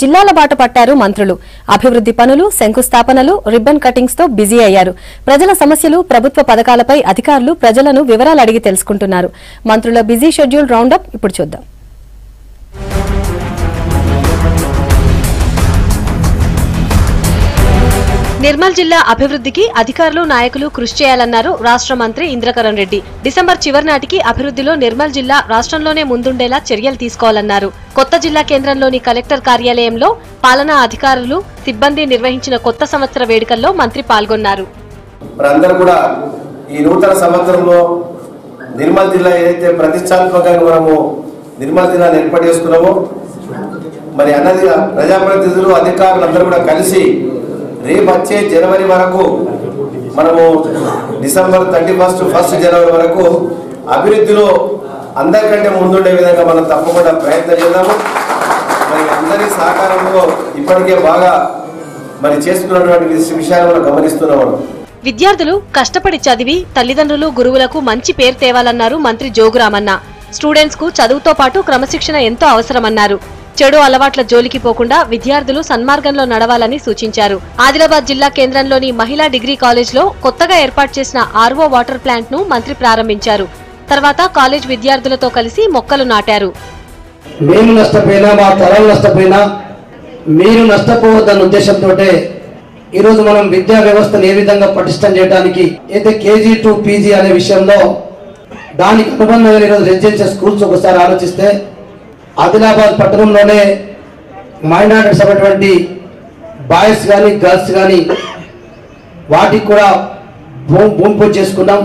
జిల్లాల బాట పట్టారు మంత్రులు. అభివృద్ది పనులు, శంకుస్థాపనలు, రిబ్బన్ కటింగ్స్ తో బిజీ అయ్యారు. ప్రజల సమస్యలు, ప్రభుత్వ పథకాలపై అధికారులు ప్రజలను వివరాలు అడిగి తెలుసుకుంటున్నారు. మంత్రుల బిజీ షెడ్యూల్ రౌండప్ ఇప్పుడు చూద్దాం. నిర్మల్ జిల్లా అభివృద్ధికి అధికారులు, నాయకులు కృషి చేయాలన్నారు రాష్ట్ర మంత్రి ఇంద్రకరణ్ రెడ్డి. డిసెంబర్ చివరి నాటికి అభివృద్ధిలో నిర్మల్ జిల్లా రాష్ట్రంలోనే ముందుండేలా చర్యలు తీసుకోవాలన్నారు. కొత్త జిల్లా కేంద్రంలోని కలెక్టర్ కార్యాలయంలో పాలనా అధికారులు, సిబ్బంది నిర్వహించిన కొత్త సంవత్సర వేడుకల్లో మంత్రి పాల్గొన్నారు. ఈ నూతన సంవత్సరంలో నిర్మల్ జిల్లా ఏదైతే ప్రతిష్టాత్మకంగా మనము నిర్మల్ జిల్లాను ఏర్పాటు చేసుకున్నామో మరి అన్నది ప్రజాప్రతినిధులు, అధికారులు అందరూ కూడా కలిసి రేపు వచ్చే జనవరి వరకు మనము డిసెంబర్ 31 1 జనవరి వరకు అభివృద్ధిలో అందరికంటే ముందుండే విధంగా మనం తప్పకుండా ప్రయత్నం చేద్దాము. మరి అందరి సహకారంలో ఇప్పటికే బాగా మరి చేసుకున్నటువంటి విషయాలు మనం గమనిస్తున్నాము. విద్యార్థులు కష్టపడి చదివి తల్లిదండ్రులు, గురువులకు మంచి పేరు తేవాలన్నారు మంత్రి జోగురామన్న. స్టూడెంట్స్ కు చదువుతో పాటు క్రమశిక్షణ ఎంతో అవసరమన్నారు. చెడు అలవాట్ల జోలికి పోకుండా విద్యార్థులు సన్మార్గంలో నడవాలని సూచించారు. ఆదిలాబాద్ జిల్లా కేంద్రంలోని మహిళా డిగ్రీ కాలేజ్ లో కొత్తగా ఏర్పాటు చేసిన ఆర్ఓ వాటర్ ప్లాంట్ ను మంత్రి ప్రారంభించారు. తర్వాత కాలేజ్ విద్యార్థులతో కలిసి మొక్కలు నాటారు. మేము నష్టపోయినా, మా తరాలు నష్టపోయినా మీరు నష్టపోవద్దన్న ఉద్దేశంతో ఈరోజు మనం విద్యా వ్యవస్థను ఏ విధంగా పటిష్టం చేయడానికి అయితే కేజీ టు పీజీ అనే విషయంలో దానికి అనుబంధంగా ఈరోజు రెసిడెన్షియల్ స్కూల్స్ ఒకసారి ఆలోచిస్తే ఆదిలాబాద్ పట్టణంలోనే మైనారిటీస్ అయినటువంటి బాయ్స్ కానీ గర్ల్స్ కానీ వాటికి కూడా భూమి పూజ చేసుకున్నాం.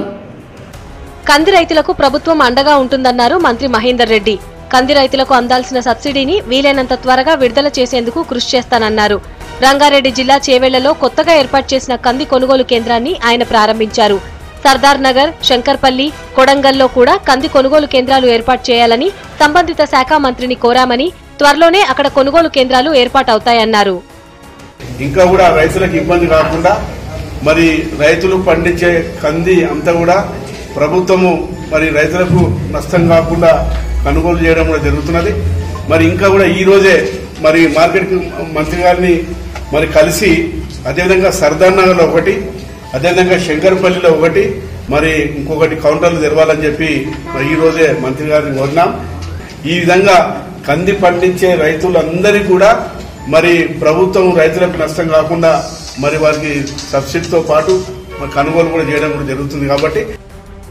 కంది రైతులకు ప్రభుత్వం అండగా ఉంటుందన్నారు మంత్రి మహేందర్ రెడ్డి. కంది రైతులకు అందాల్సిన సబ్సిడీని వీలైనంత త్వరగా విడుదల చేసేందుకు కృషి చేస్తానన్నారు. రంగారెడ్డి జిల్లా చేవెళ్లలో కొత్తగా ఏర్పాటు చేసిన కంది కొనుగోలు కేంద్రాన్ని ఆయన ప్రారంభించారు. సర్దార్ నగర్, శంకర్పల్లి, కొడంగల్లో కూడా కంది కొనుగోలు కేంద్రాలు ఏర్పాటు చేయాలని సంబంధిత శాఖ మంత్రిని కోరామని, త్వరలోనే అక్కడ కొనుగోలు కేంద్రాలు ఏర్పాటవుతాయన్నారు. ఇంకా కూడా రైతులకు ఇబ్బంది కాకుండా మరి రైతులు పండించే కంది అంతా కూడా ప్రభుత్వము మరి రైతులకు నష్టం కాకుండా కొనుగోలు చేయడం కూడా జరుగుతున్నది. మరి ఇంకా కూడా ఈ రోజే మరి మార్కెట్ మంత్రి గారిని మరి కలిసి అదేవిధంగా సర్దార్ నగర్లో ఒకటి, అదేవిధంగా శంకర్పల్లిలో ఒకటి, మరి ఇంకొకటి కౌంటర్లు తెరవాలని చెప్పి మరి ఈ రోజే మంత్రి గారిని కోరినాం. ఈ విధంగా కంది పండించే రైతులందరికీ కూడా మరి ప్రభుత్వం రైతులకు నష్టం కాకుండా మరి వారికి సబ్సిడీతో పాటు కొనుగోలు కూడా చేయడం కూడా జరుగుతుంది. కాబట్టి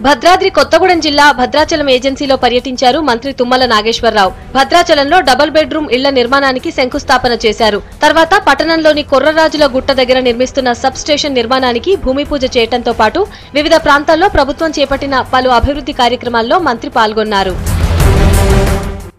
భద్రాద్రి కొత్తగూడెం జిల్లా భద్రాచలం ఏజెన్సీలో పర్యటించారు మంత్రి తుమ్మల నాగేశ్వరరావు. భద్రాచలంలో డబుల్ బెడ్రూమ్ ఇళ్ల నిర్మాణానికి శంకుస్థాపన చేశారు. తర్వాత పట్టణంలోని కొర్రరాజుల గుట్ట దగ్గర నిర్మిస్తున్న సబ్ స్టేషన్ నిర్మాణానికి భూమి పూజ చేయడంతో పాటు వివిధ ప్రాంతాల్లో ప్రభుత్వం చేపట్టిన పలు అభివృద్ధి కార్యక్రమాల్లో మంత్రి పాల్గొన్నారు.